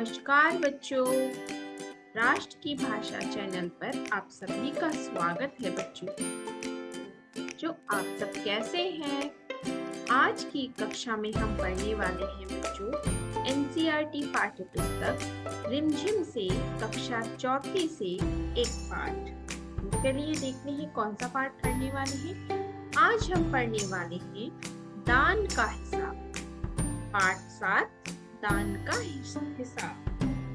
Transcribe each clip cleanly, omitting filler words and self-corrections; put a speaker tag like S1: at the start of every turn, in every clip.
S1: नमस्कार बच्चों, राष्ट्र की भाषा चैनल पर आप सभी का स्वागत है बच्चों। आप सब कैसे हैं? आज की कक्षा में हम पढ़ने वाले हैं बच्चों एनसीईआरटी पाठ्य पुस्तक रिमझिम से कक्षा चौथी से एक पाठ। चलिए देखते हैं कौन सा पाठ पढ़ने वाले हैं। आज हम पढ़ने वाले हैं दान का हिसाब, पाठ 7 दान का हिसाब।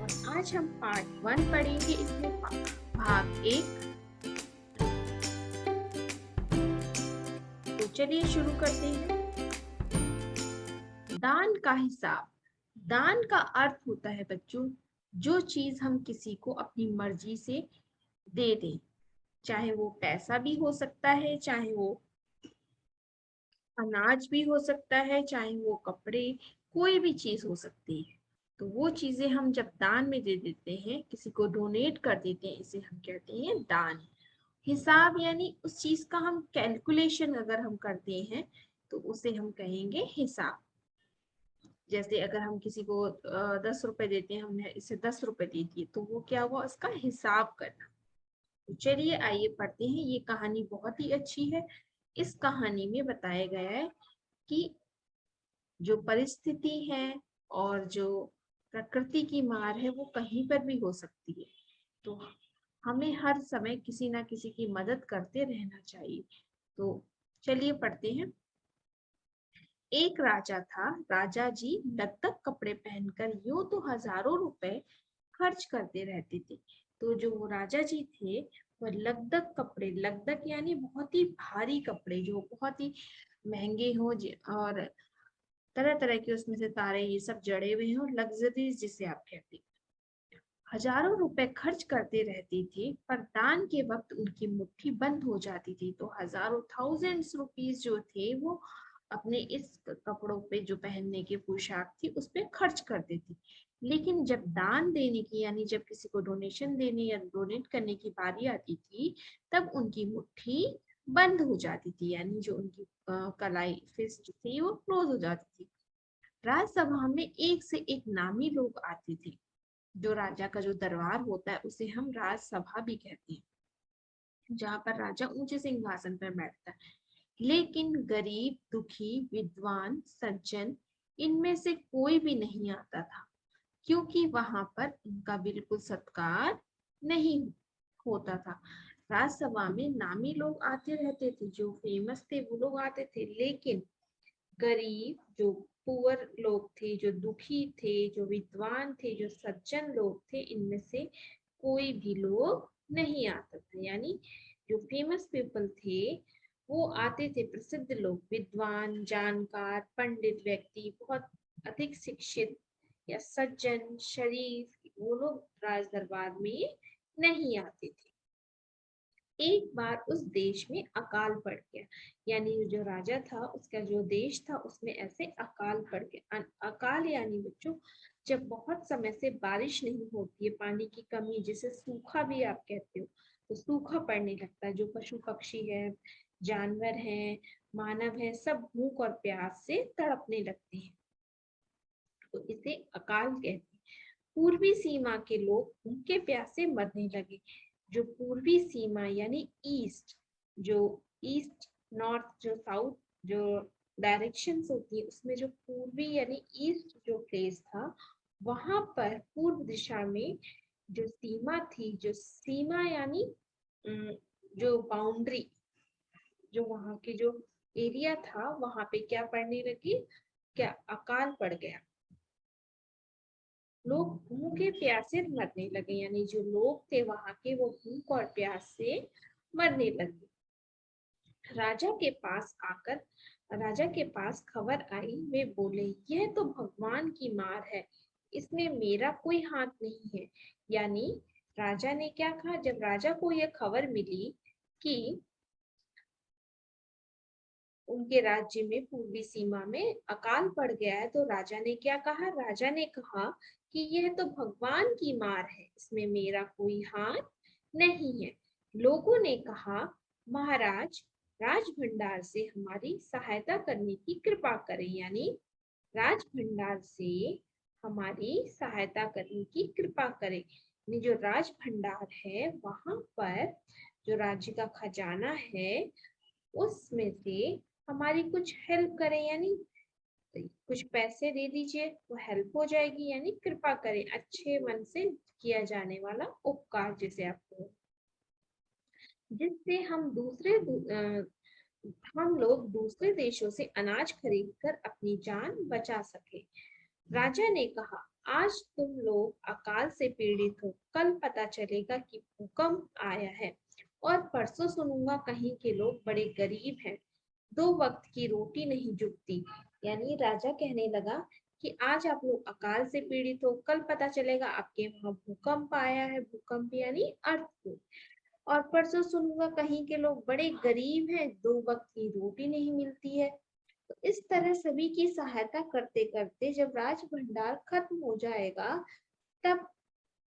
S1: और आज हम पार्ट 1 पढ़ेंगे, इसमें भाग 1। तो चलिए शुरू करते हैं। दान का हिसाब। दान का अर्थ होता है बच्चों जो चीज हम किसी को अपनी मर्जी से दे दें, चाहे वो पैसा भी हो सकता है, चाहे वो अनाज भी हो सकता है, चाहे वो कपड़े, कोई भी चीज हो सकती है। तो वो चीजें हम जब दान में दे देते हैं, किसी को डोनेट कर देते हैं, इसे हम कहते हैं दान। हिसाब यानी उस चीज का हम कैलकुलेशन अगर हम करते हैं तो उसे हम कहेंगे हिसाब। जैसे अगर हम किसी को 10 रुपए देते हैं, हमने इसे 10 रुपए दे दिए, तो वो क्या हुआ, उसका हिसाब करना। तो चलिए आइए पढ़ते हैं। ये कहानी बहुत ही अच्छी है। इस कहानी में बताया गया है कि जो परिस्थिति है और जो प्रकृति की मार है वो कहीं पर भी हो सकती है। तो हमें हर समय किसी ना किसी की मदद करते रहना चाहिए। तो चलिए पढ़ते हैं। एक राजा था। राजा जी लग कपड़े पहनकर यूं तो हजारों रुपए खर्च करते रहते थे। तो जो वो राजा जी थे वो लगदक कपड़े, लगदक यानी बहुत ही भारी कपड़े जो बहुत ही महंगे हो और तरह तरह के उसमें से तारे ये सब जड़े हुए हैं, और लग्जरीज जिसे आप कहते हैं, हजारों रुपए खर्च करते रहती थी। पर दान के वक्त उनकी मुट्ठी बंद हो जाती थी। तो हजारों थाउजेंड्स रुपीज जो थे वो अपने इस कपड़ों पे, जो पहनने की पोशाक थी, उस पे खर्च करती थी। लेकिन जब दान देने की यानी जब किसी को डोनेशन देने या डोनेट करने की बारी आती थी, तब उनकी मुट्ठी बंद हो जाती थी, यानी जो उनकी कलाई फिस्ट थी वो क्लोज हो जाती थी। राजसभा में एक से एक नामी लोग आते थे। जो राजा का जो दरबार होता है उसे हम राजसभा भी कहते हैं, जहाँ पर राजा ऊंचे सिंहासन पर बैठता है। लेकिन गरीब, दुखी, विद्वान, सज्जन, इनमें से कोई भी नहीं आता था, क्योंकि वहां पर उनका बिल्कुल सत्कार नहीं होता था। राजसभा में नामी लोग आते रहते थे, जो फेमस थे वो लोग आते थे, लेकिन गरीब, जो पुअर लोग थे, जो दुखी थे, जो विद्वान थे, जो सज्जन लोग थे, इनमें से कोई भी लोग नहीं आता था। यानी जो फेमस पीपल थे वो आते थे, प्रसिद्ध लोग, विद्वान, जानकार, पंडित व्यक्ति, बहुत अधिक शिक्षित या सज्जन, शरीफ, वो लोग राज दरबार में नहीं आते थे। एक बार उस देश में अकाल पड़ गया, यानी जो राजा था उसका जो देश था उसमें ऐसे अकाल पड़ गया। अकाल यानी बच्चों जब बहुत समय से बारिश नहीं होती है, पानी की कमी, जिसे सूखा भी आप कहते हो, तो सूखा पड़ने लगता है। जो पशु पक्षी है, जानवर है, मानव है, सब भूख और प्यास से तड़पने लगते हैं, तो इसे अकाल कहते हैं। पूर्वी सीमा के लोग भूखे प्यासे मरने लगे। जो पूर्वी सीमा यानी ईस्ट, जो ईस्ट नॉर्थ, जो साउथ, जो डायरेक्शंस होती है, उसमें जो पूर्वी यानी ईस्ट जो प्लेस था, वहां पर पूर्व दिशा में जो सीमा थी, जो सीमा यानी जो बाउंड्री, जो वहां के जो एरिया था, वहां पे क्या पड़ने लगी, क्या अकाल पड़ गया। लोग भूखे प्यासे मरने लगे, यानी जो लोग थे वहां के वो भूख और प्यास से मरने लगे। राजा के पास खबर आई। वे बोले, यह तो भगवान की मार है, इसमें मेरा कोई हाथ नहीं है। यानी राजा ने क्या कहा, जब राजा को यह खबर मिली कि उनके राज्य में पूर्वी सीमा में अकाल पड़ गया है, तो राजा ने क्या कहा, राजा ने कहा कि यह तो भगवान की मार है, इसमें मेरा कोई हाथ नहीं है। लोगों ने कहा, महाराज, राज भंडार से हमारी सहायता करने की कृपा करें। यानी राज भंडार से हमारी सहायता करने की कृपा करें। यानी जो राज भंडार है वहां पर जो राज्य का खजाना है उसमें से हमारी कुछ हेल्प करें, यानी कुछ पैसे दे दीजिए तो हेल्प हो जाएगी, यानी कृपा करें, अच्छे मन से किया जाने वाला उपकार जिसे आपको, जिससे हम लोग दूसरे देशों से अनाज खरीद कर अपनी जान बचा सके। राजा ने कहा, आज तुम लोग अकाल से पीड़ित हो, कल पता चलेगा कि भूकंप आया है, और परसों सुनूंगा कहीं के लोग बड़े गरीब हैं, दो वक्त की रोटी नहीं जुटती। यानी राजा कहने लगा कि आज आप लोग अकाल से पीड़ित हो, कल पता चलेगा आपके वहां भूकंप आया है, भूकंप यानी अर्थक्वेक, और परसों सुनूंगा कहीं के लोग बड़े गरीब हैं, दो वक्त की रोटी नहीं मिलती है। तो इस तरह सभी की सहायता करते करते जब राज भंडार खत्म हो जाएगा तब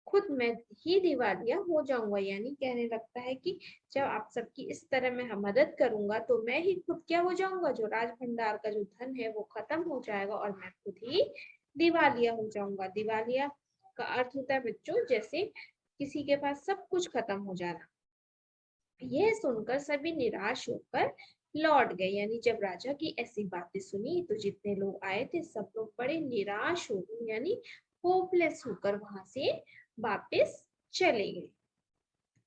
S1: खुद मैं ही दिवालिया हो जाऊंगा। यानी कहने लगता है कि जब आप सबकी इस तरह मैं मदद करूंगा तो मैं ही खुद क्या हो जाऊंगा, जो राज भंडार का जो धन है वो खत्म हो जाएगा और मैं खुद ही दिवालिया हो जाऊंगा। दिवालिया का अर्थ होता है बच्चों जैसे किसी के पास सब कुछ खत्म हो जाना। यह सुनकर सभी निराश होकर लौट गए। यानी जब राजा की ऐसी बातें सुनी तो जितने लोग आए थे सब लोग बड़े निराश हो गए, यानी होपलेस होकर वहां से वापस चले गए।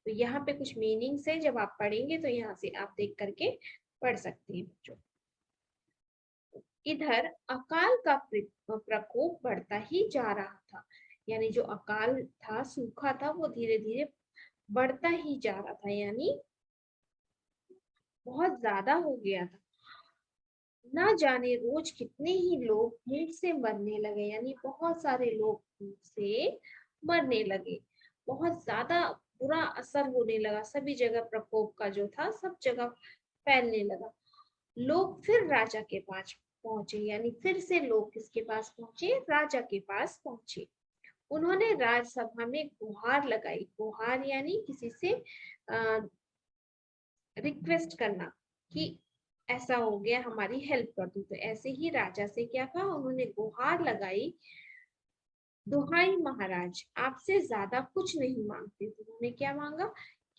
S1: तो यहाँ पे कुछ मीनिंग्स है, जब आप पढ़ेंगे तो यहाँ से आप देख करके पढ़ सकते हैं बच्चों। इधर अकाल का प्रकोप बढ़ता ही जा रहा था। यानी जो अकाल था, सूखा था, वो धीरे धीरे बढ़ता ही जा रहा था, यानी बहुत ज्यादा हो गया था। ना जाने रोज कितने ही लोग भूख से मरने लगे, यानी बहुत सारे लोग भूख से मरने लगे। बहुत ज्यादा बुरा असर होने लगा, सभी जगह प्रकोप का जो था सब जगह फैलने लगा। लोग फिर राजा के पास पहुंचे, यानी फिर से लोग किसके पास पहुंचे, राजा के पास पहुंचे। उन्होंने राजसभा में गुहार लगाई। गुहार यानी किसी से रिक्वेस्ट करना कि ऐसा हो गया, हमारी हेल्प कर दो। तो ऐसे ही राजा से क्या कहा, उन्होंने गुहार लगाई, दुहाई महाराज आपसे ज्यादा कुछ नहीं मांगते। तो उन्होंने क्या मांगा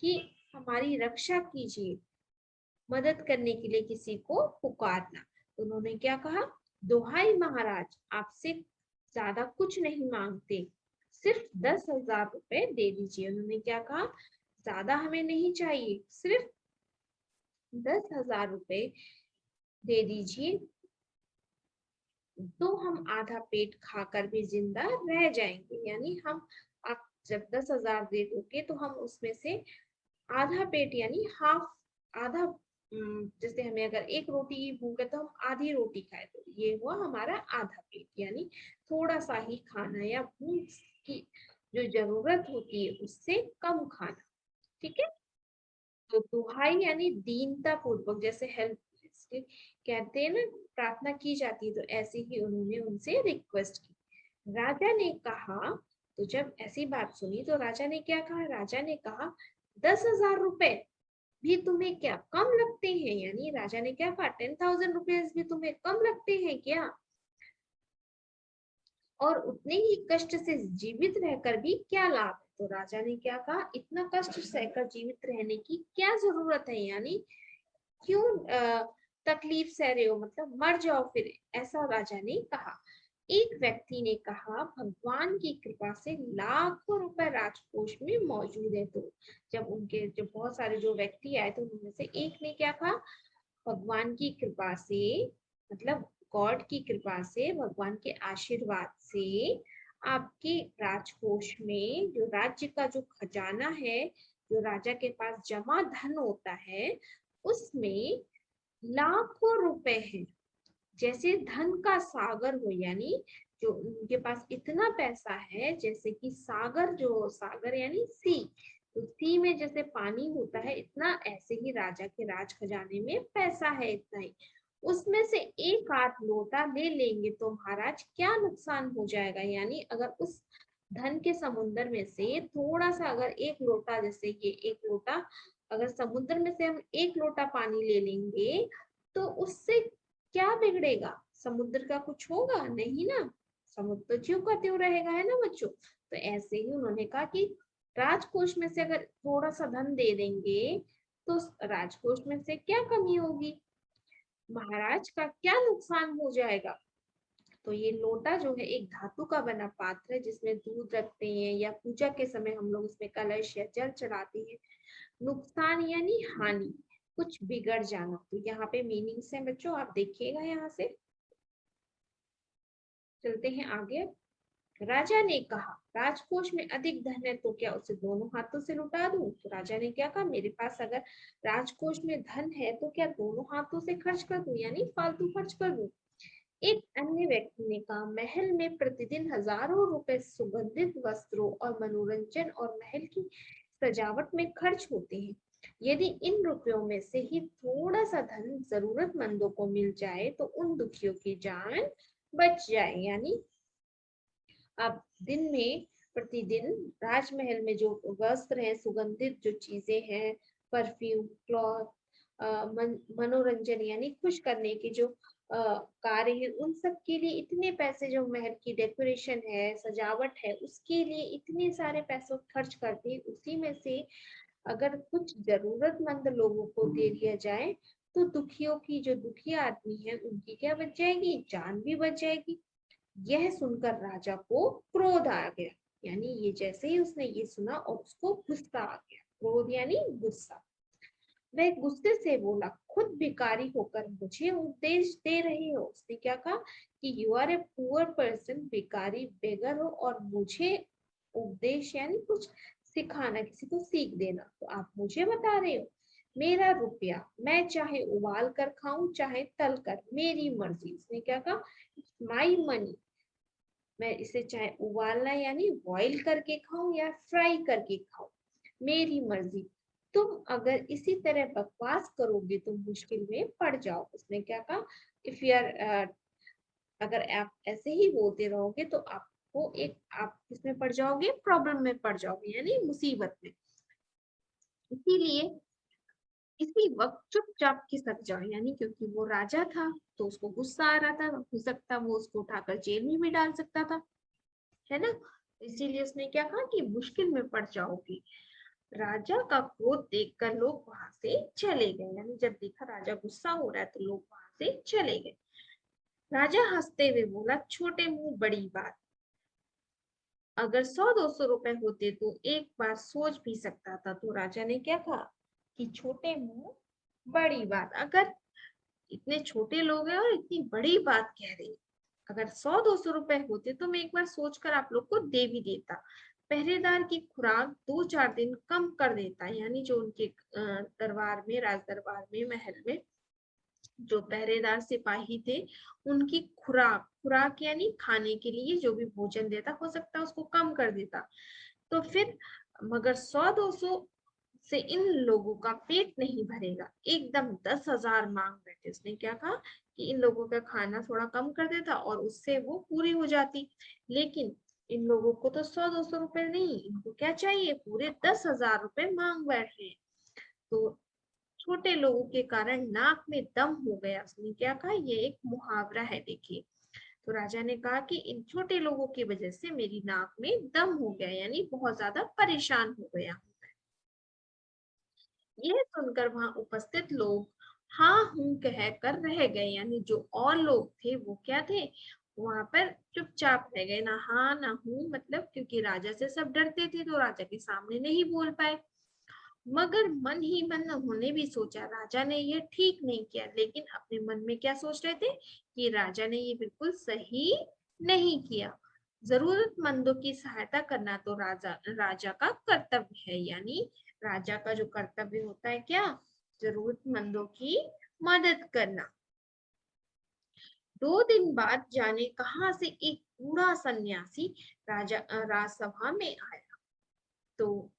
S1: कि हमारी रक्षा कीजिए, मदद करने के लिए किसी को पुकारना। तो उन्होंने क्या कहा, दुहाई महाराज आपसे ज्यादा कुछ नहीं मांगते, सिर्फ 10,000 रुपए दे दीजिए। उन्होंने क्या कहा, ज्यादा हमें नहीं चाहिए, सिर्फ 10,000 रुपए दे दीजिए, तो हम आधा पेट खाकर भी जिंदा रह जाएंगे। यानी हम, आप जब 10,000 दे दोगे तो हम उसमें से आधा पेट यानी हाफ, आधा, जैसे हमें अगर एक रोटी भूख है तो हम आधी रोटी खाए, तो ये हुआ हमारा आधा पेट, यानी थोड़ा सा ही खाना, या भूख की जो जरूरत होती है उससे कम खाना। ठीक है। तो दुहाई यानी दीनता पूर्वक, जैसे हेल्प कहते हैं ना, प्रार्थना की जाती है, तो ऐसे ही उन्होंने उनसे रिक्वेस्ट की। राजा ने कहा, तो जब ऐसी बात सुनी तो राजा ने क्या कहा, राजा ने कहा 10,000 रुपए भी तुम्हें क्या कम लगते हैं। यानी राजा ने क्या कहा, 10,000 रुपीज भी तुम्हें कम लगते हैं क्या, और उतने ही कष्ट से जीवित रहकर भी क्या लाभ है। तो राजा ने क्या कहा, इतना कष्ट सहकर जीवित रहने की क्या जरूरत है, यानी क्यों तकलीफ सह रहे हो, मतलब मर जाओ फिर, ऐसा राजा ने कहा। एक व्यक्ति ने कहा, भगवान की कृपा से लाखों रुपए राजकोष में मौजूद है। तो जब उनके जो बहुत सारे जो व्यक्ति आए थे उनमें से एक ने क्या कहा, भगवान की कृपा से, मतलब गॉड की कृपा से, भगवान के आशीर्वाद से आपके राजकोष में, जो राज्य का जो खजाना है, जो राजा के पास जमा धन होता है, उसमें लाखों रुपए हैं, जैसे धन का सागर हो। यानी जो उनके पास इतना पैसा है जैसे कि सागर, जो सागर यानी सी, तो सी में जैसे पानी होता है इतना, ऐसे ही राजा के राज खजाने में पैसा है इतना ही। उसमें से एक आध लोटा ले लेंगे तो महाराज क्या नुकसान हो जाएगा। यानी अगर उस धन के समुद्र में से थोड़ा सा, अगर एक लोटा, जैसे ये एक लोटा, अगर समुद्र में से हम एक लोटा पानी ले लेंगे तो उससे क्या बिगड़ेगा, समुद्र का कुछ होगा नहीं ना। समुद्र तो ज्यों का त्यों रहेगा, है ना बच्चों। तो ऐसे ही उन्होंने कहा कि राजकोष में से अगर थोड़ा सा धन दे देंगे तो राजकोष में से क्या कमी होगी, महाराज का क्या नुकसान हो जाएगा। तो ये लोटा जो है एक धातु का बना पात्र है जिसमें दूध रखते हैं या पूजा के समय हम लोग उसमें कलश या जल चढ़ाते हैं। नुकसान यानी हानि, कुछ बिगड़ जाना। तो यहाँ पे मीनिंग्स है बच्चों, आप देखिएगा। यहाँ से चलते हैं आगे। राजा ने कहा राजकोष में अधिक धन है तो क्या उसे दोनों हाथों से लुटा दूं। तो राजा ने क्या कहा, मेरे पास अगर राजकोष में धन है तो क्या दोनों हाथों से खर्च कर दूं, यानी फालतू खर्च कर दूं। एक अन्य व्यक्ति ने कहा महल में प्रतिदिन हजारों रुपए सुगंधित वस्त्रों और मनोरंजन और महल की सजावट में खर्च होते हैं। यदि इन रुपयों में से ही थोड़ा सा धन जरूरतमंदों को मिल जाए तो उन दुखियों की जान बच जाए। यानी अब दिन में प्रतिदिन राजमहल में जो वस्त्र हैं, सुगंधित जो चीजें हैं, परफ्यूम, क्लॉथ, मनोरंजन यानी खुश करने की जो कार्य है, उन सब के लिए इतने पैसे, जो महल की डेकोरेशन है, सजावट है, उसके लिए इतने सारे पैसे खर्च करते हैं। उसी में से अगर कुछ जरूरतमंद लोगों को दे दिया जाए तो दुखियों की, जो दुखी आदमी है, उनकी क्या बच जाएगी, जान भी बच जाएगी। यह सुनकर राजा को क्रोध आ गया। यानी ये जैसे ही उसने ये सुना और उसको गुस्सा आ गया। क्रोध यानी गुस्सा। वह गुस्से से बोला खुद भिखारी होकर मुझे उपदेश दे रहे हो। उसने क्या कहा कि you are a poor person, भिखारी, बेगर हो, और मुझे उपदेश यानी कुछ सिखाना, किसी को सीख देना, तो आप मुझे बता रहे हो। मेरा रुपया मैं चाहे उबाल कर खाऊं चाहे तल कर, मेरी मर्जी। उसने क्या कहा, माई मनी, मैं इसे चाहे उबालना यानी बॉईल करके खाऊं या फ्राई करके खाऊं, मेरी मर्जी। तुम अगर इसी तरह बकवास करोगे तो मुश्किल में पड़ जाओ। उसने क्या कहा, इफ यू आर, अगर आप ऐसे ही बोलते रहोगे तो आपको एक, आप किसमें पड़ जाओगे, प्रॉब्लम में पड़ जाओगे, यानी मुसीबत में। इसीलिए इसी वक्त चुपचाप खिसक जाओ। यानी क्योंकि वो राजा था तो उसको गुस्सा आ रहा था, हो सकता वो उसको उठाकर जेल में भी डाल सकता था, है ना। इसीलिए उसने क्या कहा कि मुश्किल में पड़ जाओगी। राजा का क्रोध देखकर लोग वहां से चले गए। यानी जब देखा राजा गुस्सा हो रहा है तो लोग वहां से चले गए। राजा हंसते हुए बोला छोटे मुंह बड़ी बात, अगर 100-200 रुपए होते तो एक बार सोच भी सकता था। तो राजा ने क्या कहा कि छोटे मुंह बड़ी बात, अगर इतने छोटे लोग हैं और इतनी बड़ी बात कह रहे हैं, अगर 100-200 रुपए होते तो मैं एक बार सोचकर आप लोग को दे भी देता। पहरेदार की खुराक 2-4 दिन कम कर देता। यानी जो उनके दरबार में, राज दरबार में, महल में जो पहरेदार सिपाही थे, उनकी खुराक, खुराक यानी खाने के लिए जो भी भोजन देता, हो सकता है उसको कम कर देता। तो फिर मगर 100-200 से इन लोगों का पेट नहीं भरेगा। एकदम 10,000 मांग बैठे। उसने क्या कहा कि इन लोगों का खाना थोड़ा कम कर देता और उससे वो पूरी हो जाती। लेकिन इन लोगों को तो 100-200 रुपए नहीं, इनको क्या चाहिए, पूरे 10,000 रुपए मांग बैठ रहे हैं। तो छोटे लोगों के कारण नाक में दम हो गया। उसने क्या कहा, ये एक मुहावरा है, देखिए। तो राजा ने कहा कि इन छोटे लोगों की वजह से मेरी नाक में दम हो गया, यानी बहुत ज्यादा परेशान हो गया। यह सुनकर वहां उपस्थित लोग हाँ हूं कह कर रह गए। यानी जो और लोग थे वो क्या थे, वहां पर चुपचाप रह गए, ना हाँ ना हूं, मतलब क्योंकि राजा से सब डरते थे तो राजा के सामने नहीं बोल पाए। मगर मन ही मन उन्होंने भी सोचा राजा ने ये ठीक नहीं किया। लेकिन अपने मन में क्या सोच रहे थे कि राजा ने ये बिल्कुल सही नहीं किया। जरूरतमंदों की सहायता करना तो राजा राजा का कर्तव्य है। यानी राजा का जो कर्तव्य होता है क्या, जरूरतमंदों की मदद करना। 2 दिन बाद जाने कहां से एक बूढ़ा सन्यासी राजसभा में आया। तो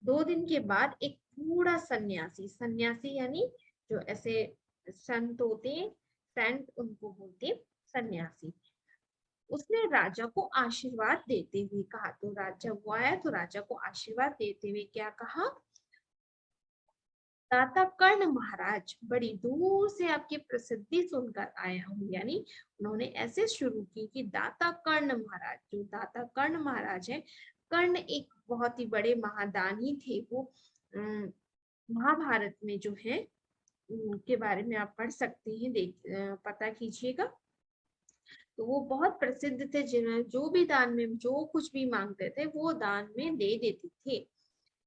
S1: 2 दिन के बाद एक बूढ़ा सन्यासी, सन्यासी यानी जो ऐसे संत होते हैं, संत उनको बोलते हैं सन्यासी, उसने राजा को आशीर्वाद देते हुए कहा। तो राजा वो आया तो राजा को आशीर्वाद देते हुए क्या कहा, दाता कर्ण महाराज, बड़ी दूर से आपकी प्रसिद्धि सुनकर आया हूँ। यानी उन्होंने ऐसे शुरू की कि दाता कर्ण महाराज, जो दाता कर्ण महाराज है, कर्ण एक बहुत ही बड़े महादानी थे। वो महाभारत में जो है उनके बारे में आप पढ़ सकते हैं, पता कीजिएगा। तो वो बहुत प्रसिद्ध थे, जिन्हें जो भी दान में जो कुछ भी मांगते थे वो दान में दे देते थे।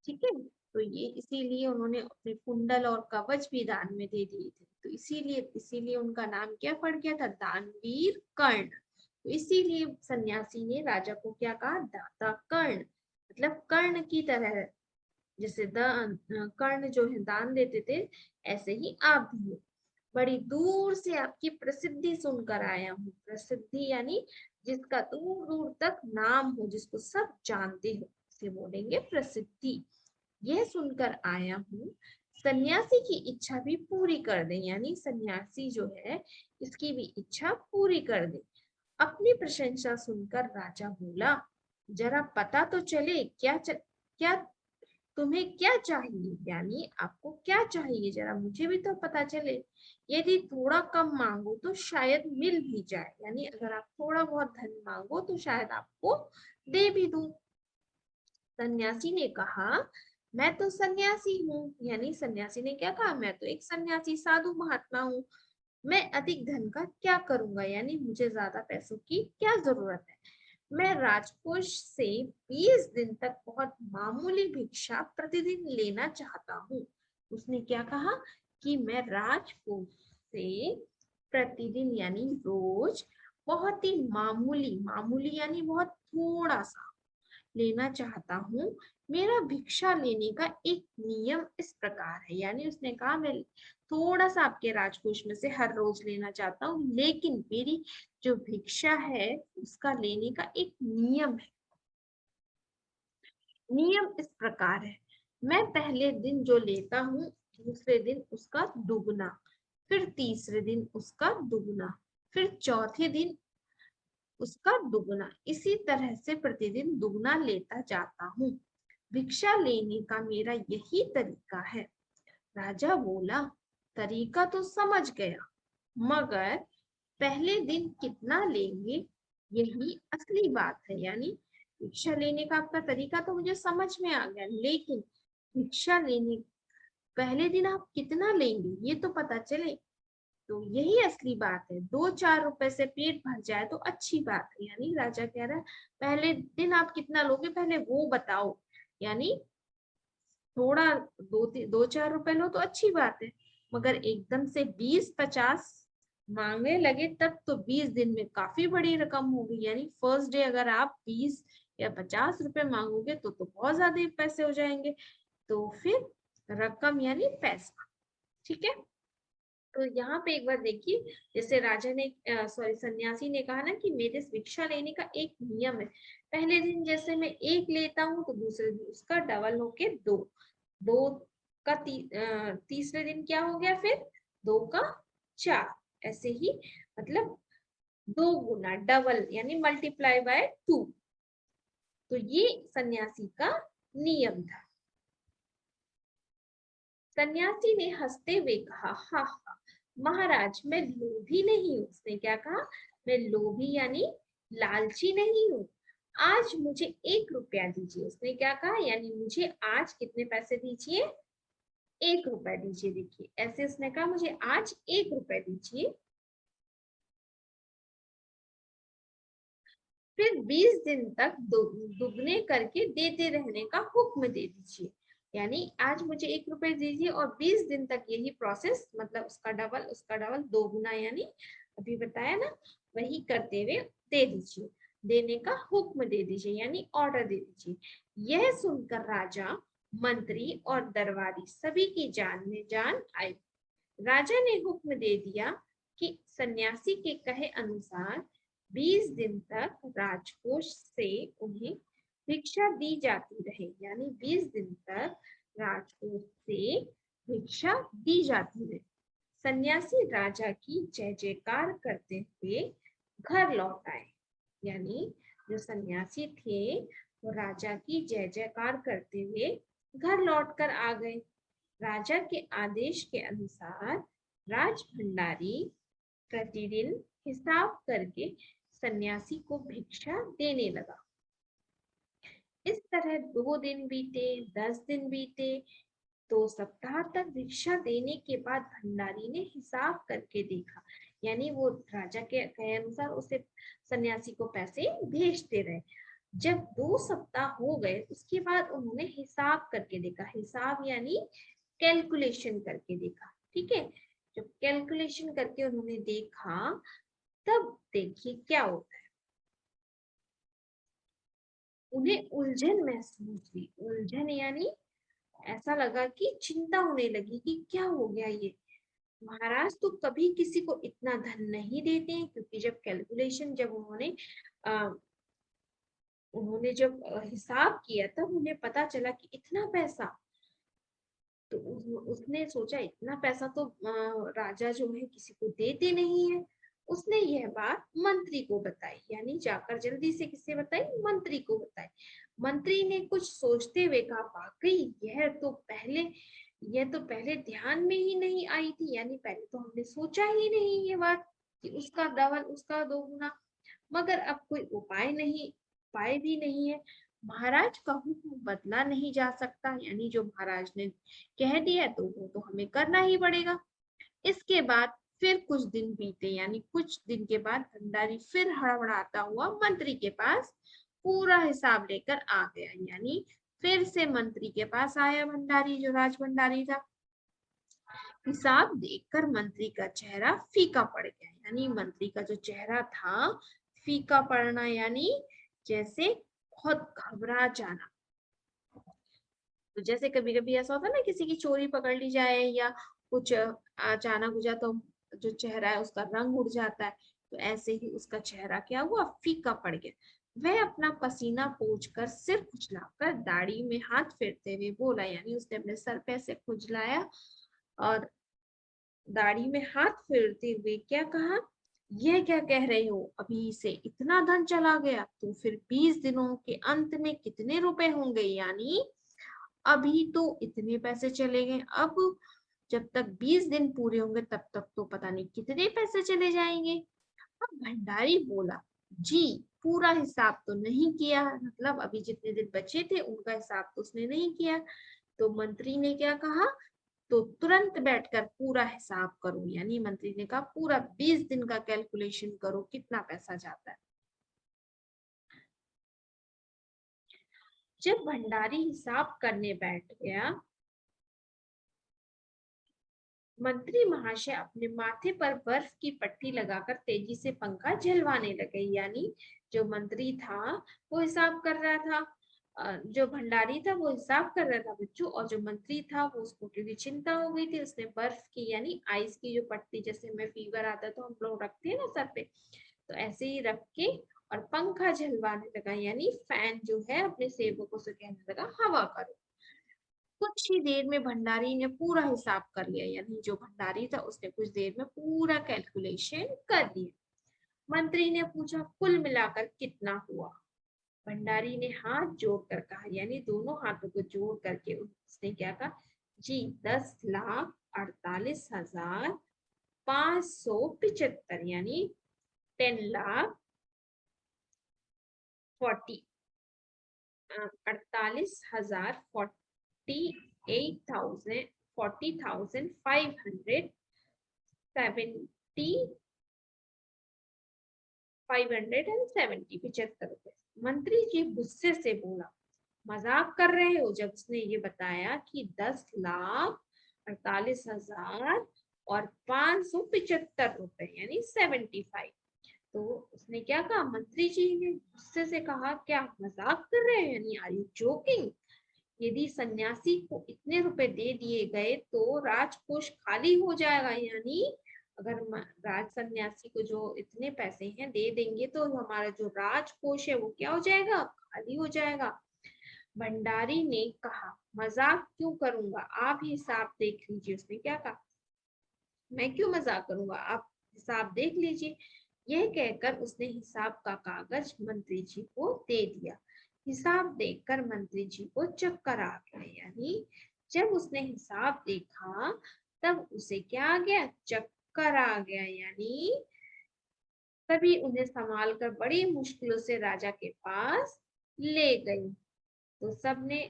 S1: ठीक है, तो ये इसीलिए उन्होंने अपने कुंडल और कवच भी दान में दे दिए थे। तो इसीलिए उनका नाम क्या पड़ गया था, दानवीर कर्ण। तो इसीलिए सन्यासी ने राजा को क्या कहा, दाता कर्ण, मतलब कर्ण की तरह। जैसे कर्ण जो है दान देते थे, ऐसे ही आप भी हो। बड़ी दूर से आपकी प्रसिद्धि सुनकर आया हूँ। प्रसिद्धि यानी जिसका दूर दूर तक नाम हो, जिसको सब जानते हो, इसे बोलेंगे प्रसिद्धि। यह सुनकर आया हूँ, सन्यासी की इच्छा भी पूरी कर दे। यानी सन्यासी जो है इसकी भी इच्छा पूरी कर दे। अपनी प्रशंसा सुनकर राजा बोला, जरा पता तो चले क्या तुम्हें क्या चाहिए, यानी आपको क्या चाहिए, जरा मुझे भी तो पता चले। यदि थोड़ा कम मांगो तो शायद मिल भी जाए, यानी अगर आप थोड़ा बहुत धन मांगो तो शायद आपको दे भी दूं। सन्यासी ने कहा, मैं तो सन्यासी हूँ। यानी सन्यासी ने क्या कहा, मैं तो एक सन्यासी साधु महात्मा हूँ, मैं अधिक धन का क्या करूंगा, यानी मुझे ज्यादा पैसों की क्या जरूरत है। मैं राजकोष से 20 दिन तक बहुत मामूली भिक्षा प्रतिदिन लेना चाहता हूँ। उसने क्या कहा कि मैं राजकोष से प्रतिदिन यानी रोज बहुत ही मामूली, मामूली यानी बहुत थोड़ा सा लेना चाहता हूँ। मेरा भिक्षा लेने का एक नियम इस प्रकार है। यानी उसने कहा, मैं थोड़ा सा आपके राजकोष में से हर रोज लेना चाहता हूँ, लेकिन मेरी जो भिक्षा है उसका लेने का एक नियम है। नियम इस प्रकार है, मैं पहले दिन जो लेता हूँ, दूसरे दिन उसका दुगना, फिर तीसरे दिन उसका दुगना, फिर चौथे दिन उसका दुगना, इसी तरह से प्रतिदिन दुगना लेता जाता हूँ। भिक्षा लेने का मेरा यही तरीका है। राजा बोला, तरीका तो समझ गया, मगर पहले दिन कितना लेंगे, यही असली बात है। यानी भिक्षा लेने का आपका तरीका तो मुझे समझ में आ गया, लेकिन भिक्षा लेने पहले दिन आप कितना लेंगे ये तो पता चले। तो यही असली बात है, 2-4 रुपए से पेट भर जाए तो अच्छी बात है। यानी राजा कह रहा है, पहले दिन आप कितना लोगे पहले वो बताओ। यानी थोड़ा 2-4 रुपए लो तो अच्छी बात है, मगर एकदम से 20-50 मांगने लगे तब तो 20 दिन में काफी बड़ी रकम होगी। यानी फर्स्ट डे अगर आप 20 या 50 रुपए मांगोगे तो बहुत ज्यादा पैसे हो जाएंगे। तो फिर रकम यानी पैसा। ठीक है, तो यहाँ पे एक बार देखिए, जैसे राजा ने सॉरी सन्यासी ने कहा ना कि मेरे भिक्षा लेने का एक नियम है। पहले दिन जैसे मैं एक लेता हूँ तो दूसरे दिन उसका डबल होके दो, दो का तीसरे दिन क्या हो गया, फिर 2 का 4, ऐसे ही मतलब 2 गुना, डबल यानी मल्टीप्लाई बाय 2। तो ये सन्यासी का नियम था। सन्यासी ने हंसते हुए कहा, हा हा महाराज, मैं लोभी नहीं हूँ। उसने क्या कहा, मैं लोभी यानी लालची नहीं हूँ। आज मुझे 1 रुपया दीजिए। उसने क्या कहा, यानी मुझे आज कितने पैसे दीजिए, 1 रुपया दीजिए। देखिए ऐसे उसने कहा, मुझे आज 1 रुपया दीजिए, फिर 20 दिन तक दुगने करके देते रहने का हुक्म दे दीजिए। यानी आज मुझे 1 रुपए दीजिए और 20 दिन तक यही प्रोसेस, मतलब उसका डबल 2 गुना, यानी अभी बताया ना वही करते हुए दे दीजिए, देने का हुक्म दे दीजिए, यानी ऑर्डर दे दीजिए। यह सुनकर राजा, मंत्री और दरबारी सभी की जान में जान आई। राजा ने हुक्म दे दिया कि सन्यासी के कहे अनुसार 20 दिन तक राजकोष से उन्हें भिक्षा दी जाती रहे। यानी 20 दिन तक राजकोष से भिक्षा दी जाती रहे। सन्यासी राजा की जय जयकार करते हुए घर लौट आए। यानी जो सन्यासी थे वो राजा की जय जयकार करते हुए घर लौट कर आ गए। राजा के आदेश के अनुसार राज भंडारी प्रतिदिन हिसाब करके सन्यासी को भिक्षा देने लगा। इस तरह 2 दिन बीते, 10 दिन बीते, 2 सप्ताह तक भिक्षा देने के बाद भंडारी ने हिसाब करके देखा, यानी वो राजा के कहे अनुसार उसे सन्यासी को पैसे भेजते रहे। जब 2 सप्ताह हो गए उसके बाद उन्होंने हिसाब करके देखा, हिसाब यानी कैलकुलेशन करके देखा, ठीक है। जब कैलकुलेशन करके उन्होंने देखा तब देखिए क्या होता है, उन्हें उलझन महसूस हुई। उलझन यानी ऐसा लगा कि चिंता होने लगी कि क्या हो गया ये, महाराज तो कभी किसी को इतना धन नहीं देते हैं, क्योंकि जब कैलकुलेशन जब उन्होंने जब हिसाब किया तब उन्हें पता चला कि इतना पैसा, तो उसने सोचा इतना पैसा तो राजा जो है किसी को देते नहीं है। उसने यह बात मंत्री को बताई, यानी जाकर जल्दी से किससे बताई, मंत्री को बताई। मंत्री ने कुछ सोचते हुए कहा, वाकई यह तो पहले ध्यान में ही नहीं आई थी, यानी पहले तो हमने सोचा ही नहीं ये बात कि उसका डबल उसका दोगुना, मगर अब कोई उपाय भी नहीं है। महाराज का हुक्म बदला नहीं जा सकता, यानी जो महाराज ने कह दिया तो वो तो हमें करना ही पड़ेगा। इसके बाद फिर कुछ दिन बीते, यानी कुछ दिन के बाद भंडारी फिर हड़बड़ाता हुआ मंत्री के पास पूरा हिसाब लेकर आ गया, यानी फिर से मंत्री के पास आया भंडारी, जो राज भंडारी था। हिसाब देखकर मंत्री का चेहरा फीका पड़ गया, यानी मंत्री का जो चेहरा था फीका पड़ना, यानी जैसे बहुत घबरा जाना। तो जैसे कभी कभी ऐसा होता है ना, किसी की चोरी पकड़ ली जाए या कुछ अचानक हो जाए तो जो चेहरा है उसका रंग उड़ जाता है, तो ऐसे ही उसका चेहरा क्या हुआ, फीका पड़ गया। वह अपना पसीना पोंछकर सिर खुजलाकर दाढ़ी में हाथ फेरते हुए बोला, यानी उसने अपने सर पे ऐसे खुजलाया और दाढ़ी में हाथ फेरते हुए क्या कहा, यह क्या कह रहे हो, अभी से इतना धन चला गया, तो फिर 20 दिनों के अंत में कितने रुपए होंगे, यानी अभी तो इतने पैसे चले गए, अब जब तक 20 दिन पूरे होंगे तब तक तो पता नहीं कितने पैसे चले जाएंगे। अब भंडारी बोला, जी पूरा हिसाब तो नहीं किया, मतलब अभी जितने दिन बचे थे उनका हिसाब तो उसने नहीं किया। तो मंत्री ने क्या कहा, तो तुरंत बैठकर पूरा हिसाब करो, यानी मंत्री ने कहा पूरा 20 दिन का कैलकुलेशन करो कितना पैसा जाता है। जब भंडारी हिसाब करने बैठ गया, मंत्री महाशय अपने माथे पर बर्फ की पट्टी लगाकर तेजी से पंखा झलवाने लगे, यानी जो मंत्री था वो हिसाब कर रहा था, जो भंडारी था वो हिसाब कर रहा था बच्चों, और जो मंत्री था वो उसको क्योंकि चिंता हो गई थी, उसने बर्फ की यानी आइस की जो पट्टी, जैसे हमें फीवर आता है तो हम लोग रखते हैं ना सर पे, तो ऐसे ही रख के और पंखा झलवाने लगा, यानी फैन जो है अपने सेवकों से कहने लगा हवा करो। कुछ ही देर में भंडारी ने पूरा हिसाब कर लिया, यानी जो भंडारी था उसने कुछ देर में पूरा कैलकुलेशन कर दिया। मंत्री ने पूछा, कुल मिलाकर कितना हुआ। भंडारी ने हाथ जोड़कर कहा, यानी दोनों हाथों को जोड़ करके उसने क्या कहा, जी 10,48,575, यानी 10,40 48,000 48,000 40,570 570 मंत्री जी गुस्से से बोला, मजाक कर रहे हो, जब उसने ये बताया कि 10,48,000 और 575 यानी 75, तो उसने क्या कहा, मंत्री जी ने गुस्से से कहा, क्या मजाक कर रहे हैं, यानी आर यू जोकिंग, यदि सन्यासी को इतने रुपए दे दिए गए तो राजकोष खाली हो जाएगा, यानी अगर राज सन्यासी को जो इतने पैसे हैं दे देंगे तो हमारा जो राजकोष है वो क्या हो जाएगा, खाली हो जाएगा। भंडारी ने कहा, मजाक क्यों करूंगा, आप ही हिसाब देख लीजिए। उसने क्या कहा, मैं क्यों मजाक करूंगा, आप हिसाब देख लीजिए। यह कहकर उसने हिसाब का कागज मंत्री जी को दे दिया। हिसाब देखकर मंत्री जी को चक्कर आ गया, यानी जब उसने हिसाब देखा तब उसे क्या आ गया, चक्कर आ गया। यानी तभी उन्हें संभाल कर बड़ी मुश्किलों से राजा के पास ले गई। तो सबने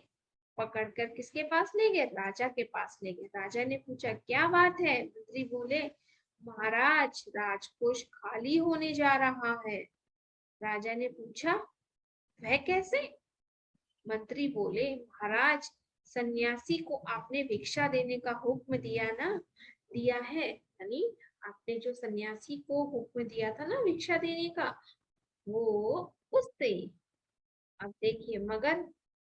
S1: पकड़कर किसके पास ले गए, राजा के पास ले गए। राजा ने पूछा क्या बात है। मंत्री बोले महाराज राजकोष खाली होने जा रहा है। राजा ने पूछा वह कैसे। मंत्री बोले महाराज सन्यासी को आपने भिक्षा देने का हुक्म दिया है। यानी आपने जो सन्यासी को हुक्म दिया था ना भिक्षा देने का, वो उससे। अब देखिए मगर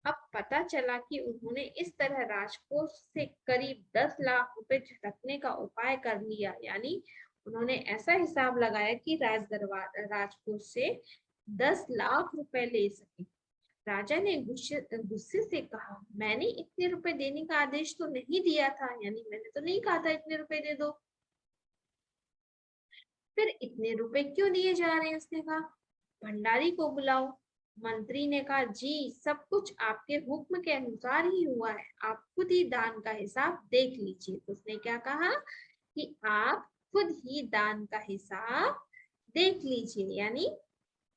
S1: अब पता चला कि उन्होंने इस तरह राजकोष से करीब 10 लाख रुपए झटकने का उपाय कर लिया। यानी उन्होंने ऐसा हिसाब लगाया कि राजकोष से 10 लाख रुपए ले सके। राजा ने गुस्से से कहा मैंने इतने रुपए देने का आदेश तो नहीं दिया था। यानी मैंने तो नहीं कहा था इतने रुपए दे दो। फिर इतने रुपए क्यों दिए जा रहे हैं, उसने कहा भंडारी को बुलाओ। मंत्री ने कहा जी सब कुछ आपके हुक्म के अनुसार ही हुआ है, आप खुद ही दान का हिसाब देख लीजिए। तो उसने क्या कहा कि आप खुद ही दान का हिसाब देख लीजिए। यानी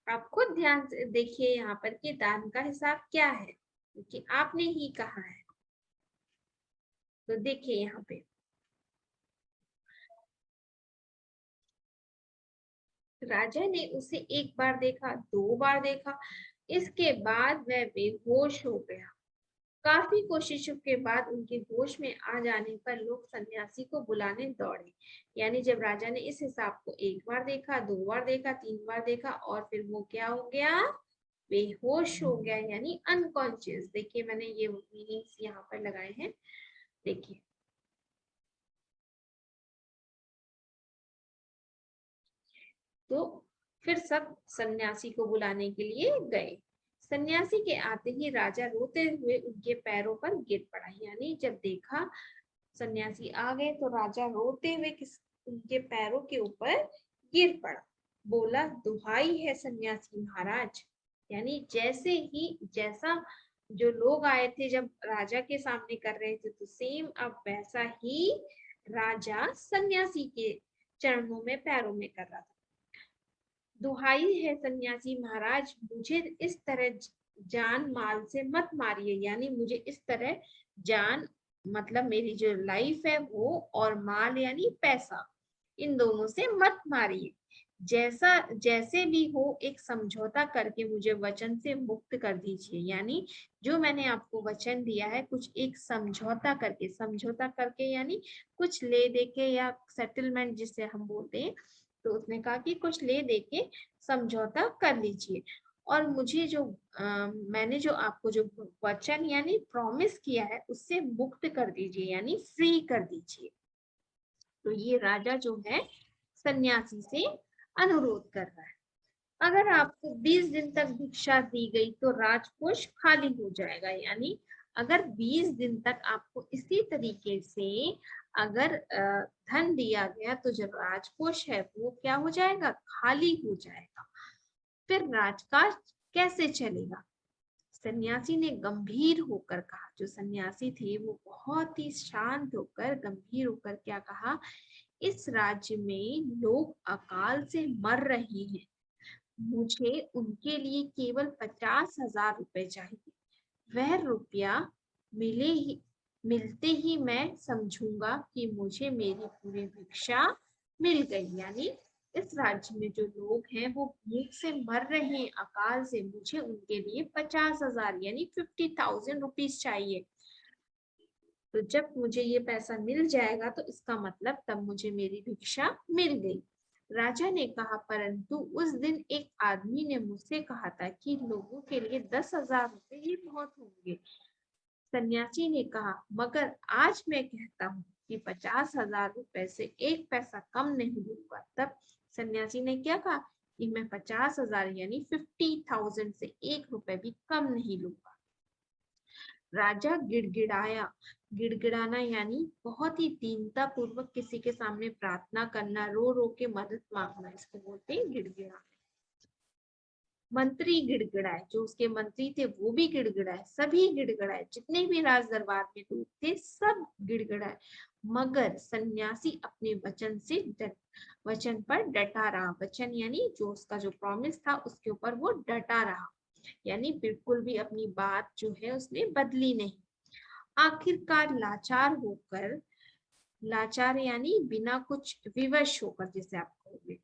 S1: आप खुद ध्यान से देखिए यहाँ पर कि दान का हिसाब क्या है, क्योंकि आपने ही कहा है। तो देखिए यहाँ पे राजा ने उसे एक बार देखा, 2 बार देखा, इसके बाद वह बेहोश हो गया। काफी कोशिशों के बाद उनके होश में आ जाने पर लोग सन्यासी को बुलाने दौड़े। यानी जब राजा ने इस हिसाब को 1 बार देखा, 2 बार देखा, 3 बार देखा और फिर वो क्या हो गया, बेहोश हो गया। यानी अनकॉन्शियस। देखिए मैंने ये मीनिंग्स यहाँ पर लगाए हैं, देखिए। तो फिर सब सन्यासी को बुलाने के लिए गए। सन्यासी के आते ही राजा रोते हुए उनके पैरों पर गिर पड़ा। यानी जब देखा सन्यासी आ गए तो राजा रोते हुए उनके पैरों के ऊपर गिर पड़ा। बोला दुहाई है सन्यासी महाराज। यानी जैसा जो लोग आए थे जब राजा के सामने कर रहे थे, तो सेम अब वैसा ही राजा सन्यासी के चरणों में पैरों में कर रहा था। दुहाई है सन्यासी महाराज, मुझे इस तरह जान माल से मत मारिए। यानी मुझे इस तरह जान मतलब मेरी जो लाइफ है वो और माल यानी पैसा, इन दोनों से मत मारिए। जैसे भी हो एक समझौता करके मुझे वचन से मुक्त कर दीजिए। यानी जो मैंने आपको वचन दिया है कुछ एक समझौता करके यानी कुछ ले दे के या सेटलमेंट जिसे हम बोलते हैं। तो उसने कहा कि कुछ ले दे के समझौता कर लीजिए और मुझे मैंने जो आपको जो वचन यानी प्रॉमिस किया है उससे मुक्त कर दीजिए, यानी फ्री कर दीजिए। तो ये राजा जो है सन्यासी से अनुरोध कर रहा है। अगर आपको 20 दिन तक भिक्षा दी गई तो राजकोष खाली हो जाएगा। यानी अगर 20 दिन तक आपको इसी तरीके से अगर धन दिया गया तो जो राजकोष है वो क्या हो जाएगा, खाली हो जाएगा। फिर राजकाज कैसे चलेगा। सन्यासी ने गंभीर होकर कहा। जो सन्यासी थे वो बहुत ही शांत होकर गंभीर होकर क्या कहा, इस राज्य में लोग अकाल से मर रहे हैं, मुझे उनके लिए केवल 50,000 रुपए चाहिए। वह रुपया मिलते ही मैं समझूंगा कि मुझे मेरी पूरी भिक्षा मिल गई। यानी इस राज्य में जो लोग हैं वो भूख से मर रहे हैं, अकाल से, मुझे उनके लिए 50,000 यानी 50,000 रुपीज चाहिए। तो जब मुझे ये पैसा मिल जाएगा तो इसका मतलब तब मुझे मेरी भिक्षा मिल गई। राजा ने कहा परंतु उस दिन एक आदमी ने मुझसे कहा था कि लोगों के लिए 10,000 रुपए ही बहुत होंगे। सन्यासी ने कहा मगर आज मैं कहता हूँ कि 50,000 रुपए से एक पैसा कम नहीं लूंगा। तब सन्यासी ने क्या कहा कि मैं 50,000 यानी 50,000 से 1 रुपए भी कम नहीं लूंगा। राजा गिड़गिड़ाया। गिड़गिड़ाना यानी बहुत ही दीनता पूर्वक किसी के सामने प्रार्थना करना, रो रो के मदद मांगना, इसको बोलते हैं गिड़गिड़ाना। मंत्री गिड़गिड़ाए, जो उसके मंत्री थे वो भी गिड़गिड़ाए, सभी गिड़गिड़ाए, जितने भी राज दरबार में लोग थे सब गिड़गिड़ाए, मगर सन्यासी अपने वचन पर डटा रहा। वचन यानी जो उसका जो प्रॉमिस था उसके ऊपर वो डटा रहा, यानी बिल्कुल भी अपनी बात जो है उसने बदली नहीं। आखिरकार लाचार यानी बिना कुछ विवश होकर, जैसे आप कहोगे,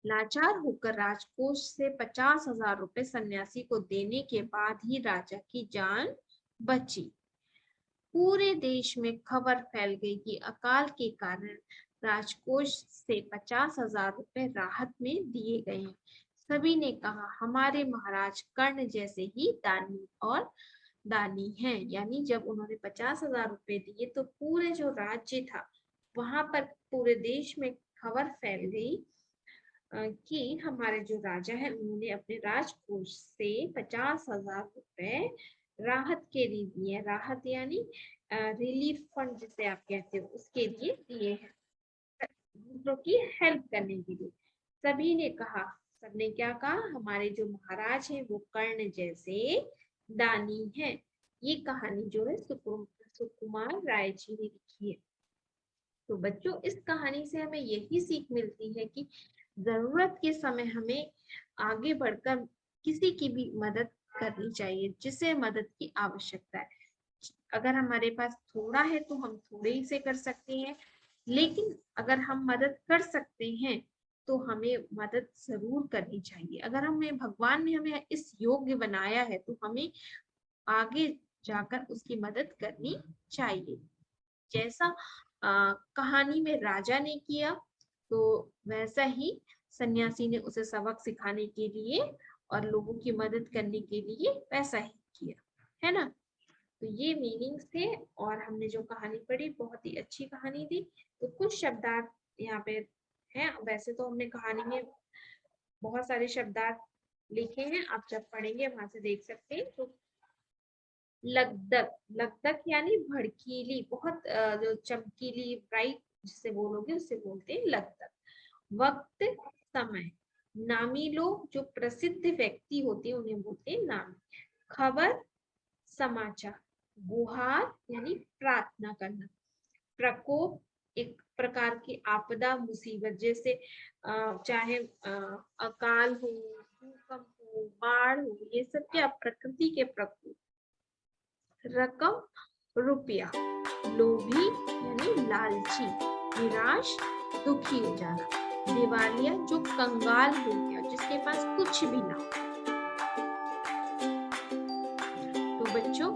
S1: लाचार होकर राजकोष से 50,000 रुपए सन्यासी को देने के बाद ही राजा की जान बची। पूरे देश में खबर फैल गई कि अकाल के कारण राजकोष से 50,000 रुपए राहत में दिए गए हैं। सभी ने कहा हमारे महाराज कर्ण जैसे ही दानी हैं। यानी जब उन्होंने 50,000 रुपए दिए तो पूरे जो राज्य था वहां पर पूरे देश में खबर फैल गई कि हमारे जो राजा है उन्होंने अपने राजकोष से 50,000 रुपए राहत के लिए दिए। राहत यानी रिलीफ फंड जिसे आप कहते हो, उसके लिए दिए हैं, दूसरों की हेल्प करने के लिए। सभी ने कहा, सबने क्या कहा, हमारे जो महाराज हैं वो कर्ण जैसे दानी हैं। ये कहानी जो है सुकुमार राय जी ने लिखी है। तो बच्चों, इस कहानी से हमें यही सीख मिलती है कि जरूरत के समय हमें आगे बढ़कर किसी की भी मदद करनी चाहिए जिसे मदद की आवश्यकता है। अगर हमारे पास थोड़ा है तो हम थोड़े ही से कर सकते हैं, लेकिन अगर हम मदद कर सकते हैं तो हमें मदद जरूर करनी चाहिए। अगर भगवान ने हमें इस योग्य बनाया है तो हमें आगे जाकर उसकी मदद करनी चाहिए। जैसा कहानी में राजा ने किया तो वैसा ही सन्यासी ने उसे सबक सिखाने के लिए और लोगों की मदद करने के लिए वैसा ही किया, है ना। तो ये मीनिंग्स थे और हमने जो कहानी पढ़ी बहुत ही अच्छी कहानी थी। तो कुछ शब्दार्थ यहाँ पे हैं, वैसे तो हमने कहानी में बहुत सारे शब्दार्थ लिखे हैं, आप जब पढ़ेंगे वहां से देख सकते हैं। तो लगदक यानी भड़कीली, बहुत जो चमकीली, ब्राइट जिसे बोलोगे उससे बोलते हैं लगदक। वक्त समय, नामी लोग जो प्रसिद्ध व्यक्ति होते हैं उन्हें बोलते हैं नामी। खबर समाचार, गुहार यानी प्रार्थना करना। प्रकोप एक प्रकार की आपदा मुसीबत, जैसे चाहे अकाल हो, भूकंप हो, बाढ़ हो, ये सब क्या प्रकृति के प्रकोप। रकम रुपया, लोभी यानी लालची, निराश दुखी हो जाना, दिवालिया जो कंगाल हो गया, जिसके पास कुछ भी ना। तो बच्चों,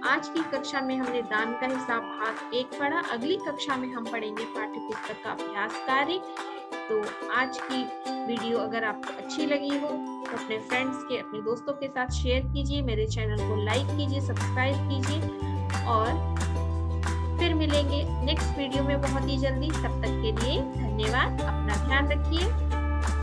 S1: आज की कक्षा में हमने दान का हिसाब भाग 1 पढ़ा। अगली कक्षा में हम पढ़ेंगे पाठ्य पुस्तक का अभ्यास कार्य। तो आज की वीडियो अगर आपको अच्छी लगी हो तो अपने फ्रेंड्स के, अपने दोस्तों के साथ शेयर कीजिए, मेरे चैनल को लाइक कीजिए, सब्सक्राइब कीजिए और फिर मिलेंगे नेक्स्ट वीडियो में बहुत ही जल्दी। तब तक के लिए धन्यवाद, अपना ध्यान रखिए।